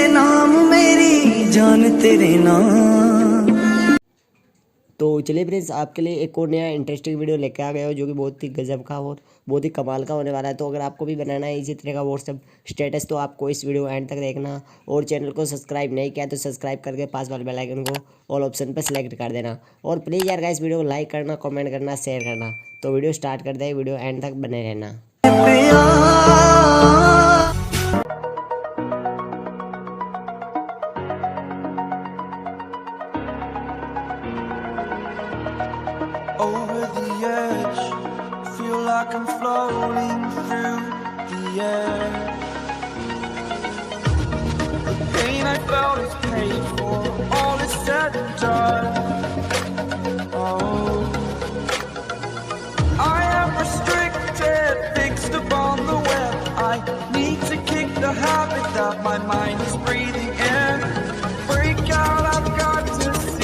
नाम मेरी जान तेरे नाम। तो चलिए फ्रेंड्स, आपके लिए एक और नया इंटरेस्टिंग वीडियो लेके आ गया हो जो कि बहुत ही गजब का और बहुत ही कमाल का होने वाला है। तो अगर आपको भी बनाना है इसी तरह का व्हाट्सएप स्टेटस तो आपको इस वीडियो एंड तक देखना, और चैनल को सब्सक्राइब नहीं किया तो सब्सक्राइब करके पास वाले बेल आइकन को ऑल ऑप्शन पर सेलेक्ट कर देना। और प्लीज़ यार गाइस, वीडियो को लाइक करना, कमेंट करना, शेयर करना। तो वीडियो स्टार्ट कर दे, वीडियो एंड तक बने रहना। Over the edge, feel like I'm floating through the air. The pain I felt is paid for, all is said and done. Oh, I am restricted, fixed upon the web. I need to kick the habit that my mind is breathing in. Break out, I've got to see.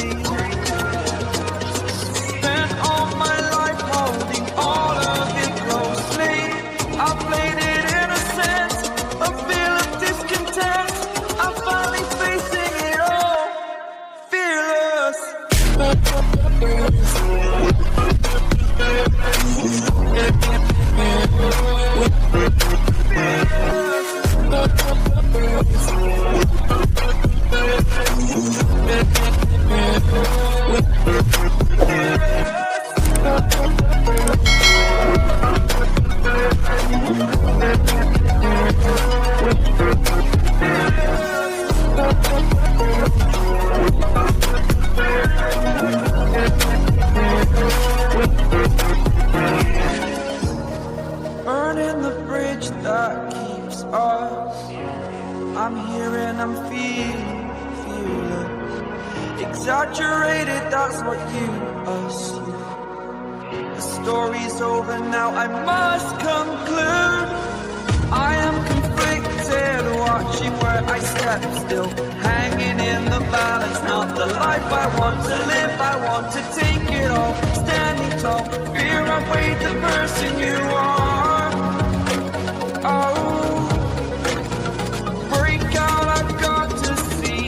Burning the bridge that keeps us. I'm here and I'm fearless. Exaggerated, that's what you assume. The story's over now, I must conclude. I am conflicted, watching where I step still, hanging in the balance. Not the life I want to live, I want to take it all. Standing tall, fear I've weighed the person you are. Oh, break out, I've got to see.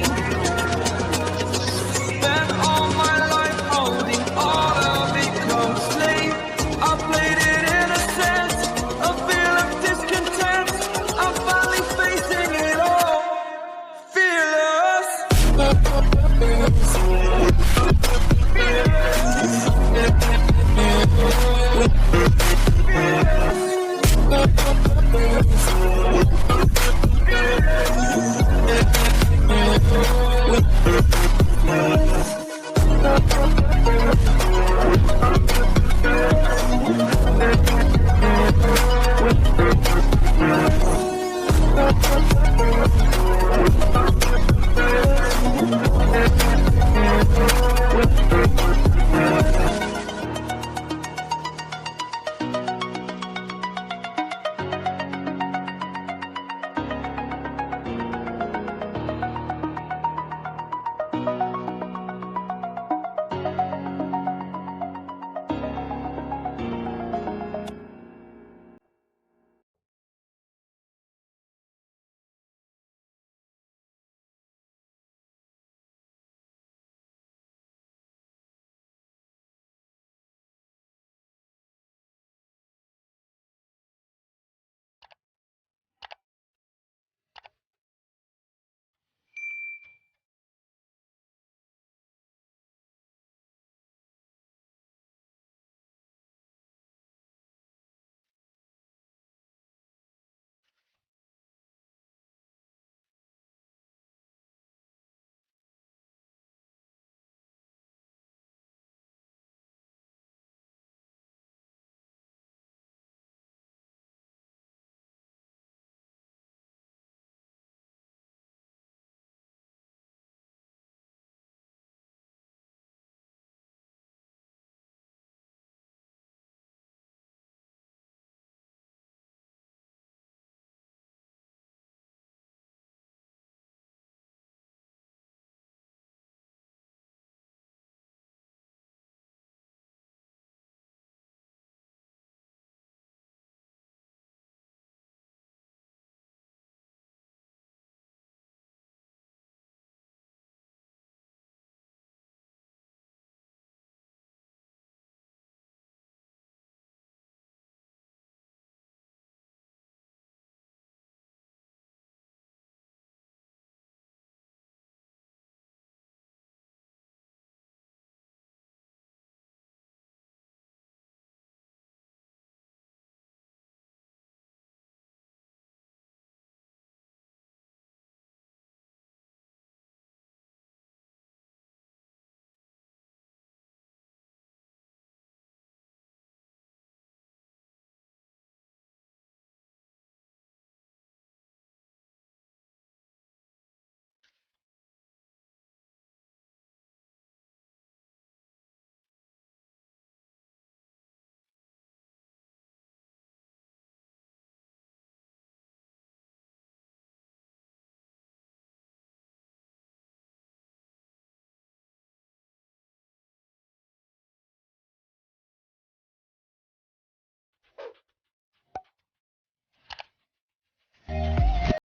Spent all my life holding all of it closely. I played it innocent, a feel of discontent. I'm finally facing it all, fearless.